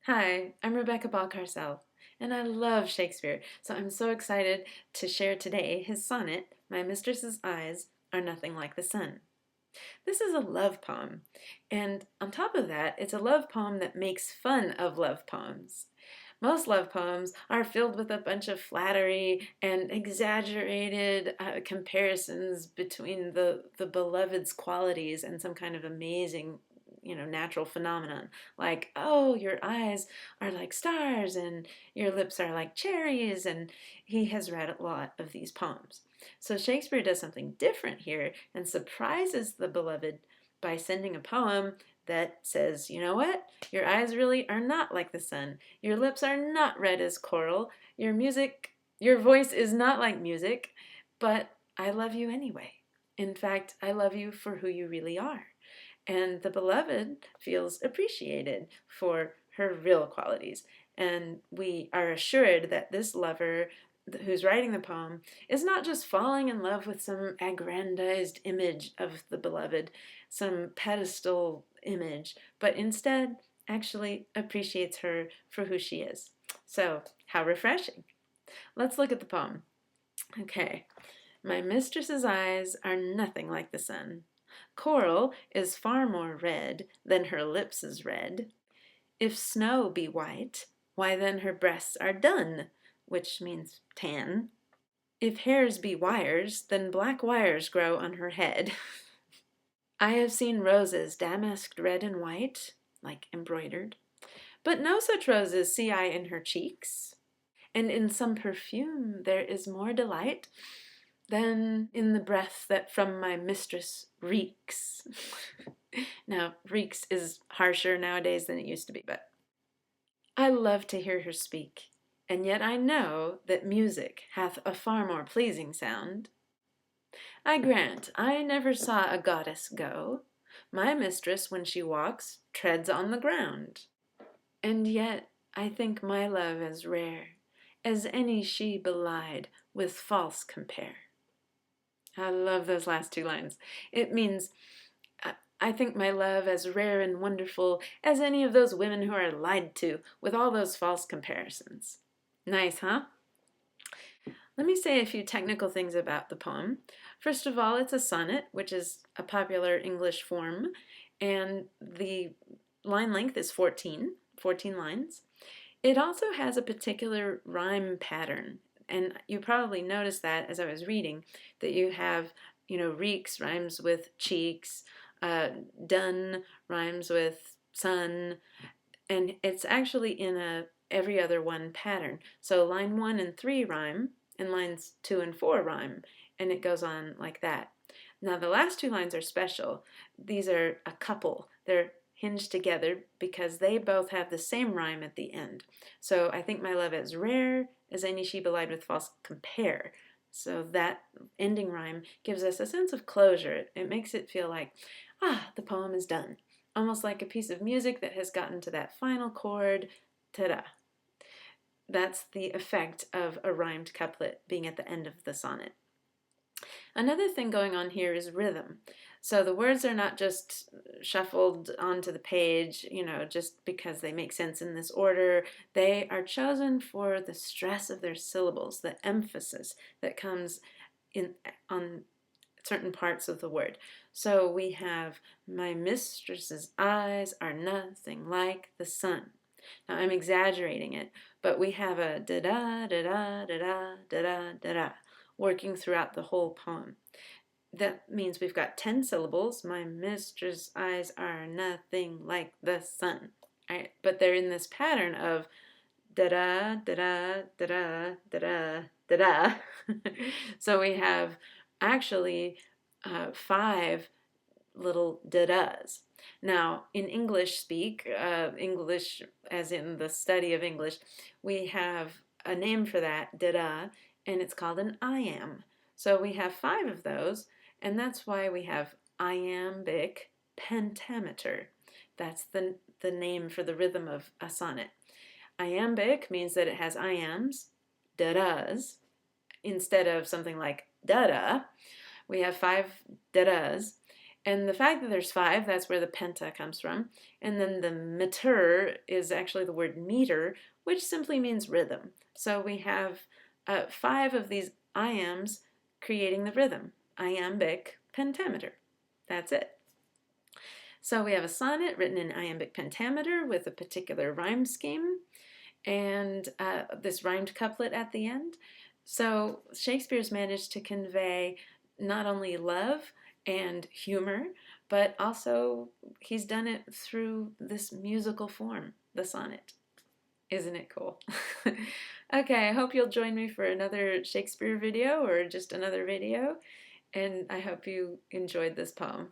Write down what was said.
Hi, I'm Rebecca Balcarcel, and I love Shakespeare, so I'm so excited to share today his sonnet, My Mistress's Eyes Are Nothing Like the Sun. This is a love poem, and on top of that, it's a love poem that makes fun of love poems. Most love poems are filled with a bunch of flattery and exaggerated comparisons between the beloved's qualities and some kind of amazing, natural phenomenon. Like, oh, your eyes are like stars and your lips are like cherries. And he has read a lot of these poems. So Shakespeare does something different here and surprises the beloved by sending a poem that says, you know what? Your eyes really are not like the sun. Your lips are not red as coral. Your voice is not like music, but I love you anyway. In fact, I love you for who you really are. And the beloved feels appreciated for her real qualities. And we are assured that this lover who's writing the poem is not just falling in love with some aggrandized image of the beloved, some pedestal image, but instead actually appreciates her for who she is. So, how refreshing. Let's look at the poem. Okay. My mistress's eyes are nothing like the sun. Coral is far more red than her lips is red. If snow be white, why then her breasts are dun, which means tan. If hairs be wires, then black wires grow on her head. I have seen roses damasked red and white, like embroidered, but no such roses see I in her cheeks. And in some perfume there is more delight than in the breath that from my mistress reeks. Now, reeks is harsher nowadays than it used to be, but I love to hear her speak, and yet I know that music hath a far more pleasing sound. I grant I never saw a goddess go. My mistress, when she walks, treads on the ground. And yet I think my love as rare as any she belied with false compare. I love those last two lines. It means I think my love as rare and wonderful as any of those women who are lied to with all those false comparisons. Nice, huh? Let me say a few technical things about the poem. First of all, it's a sonnet, which is a popular English form, and the line length is 14 lines. It also has a particular rhyme pattern, and you probably noticed that as I was reading, that you have, reeks rhymes with cheeks, done rhymes with sun, and it's actually in a every other one pattern. So line 1 and 3 rhyme, and lines 2 and 4 rhyme, and it goes on like that. Now the last two lines are special. These are a couple. They're hinged together because they both have the same rhyme at the end. So I think my love as rare as any she belied with false compare. So that ending rhyme gives us a sense of closure. It makes it feel like, the poem is done. Almost like a piece of music that has gotten to that final chord. Ta-da! That's the effect of a rhymed couplet being at the end of the sonnet. Another thing going on here is rhythm. So the words are not just shuffled onto the page, just because they make sense in this order. They are chosen for the stress of their syllables, the emphasis that comes in on certain parts of the word. So we have, my mistress's eyes are nothing like the sun. Now I'm exaggerating it, but we have a da-da, da-da, da-da, da-da, da-da working throughout the whole poem. That means we've got 10 syllables. My mistress' eyes are nothing like the sun. Right? But they're in this pattern of da-da, da-da, da-da, da-da, da-da. So we have actually 5 little da-das. Now, in English speak, English as in the study of English, we have a name for that da-da, and it's called an iamb. So we have 5 of those, and that's why we have iambic pentameter. That's the name for the rhythm of a sonnet. Iambic means that it has iambs, da-das, instead of something like da-da. We have 5 da-das, And the fact that there's 5, that's where the penta comes from. And then the meter is actually the word meter, which simply means rhythm. So we have 5 of these iambs creating the rhythm. Iambic pentameter. That's it. So we have a sonnet written in iambic pentameter with a particular rhyme scheme and this rhymed couplet at the end. So Shakespeare's managed to convey not only love and humor, but also he's done it through this musical form, the sonnet. Isn't it cool? Okay, I hope you'll join me for another Shakespeare video or just another video, and I hope you enjoyed this poem.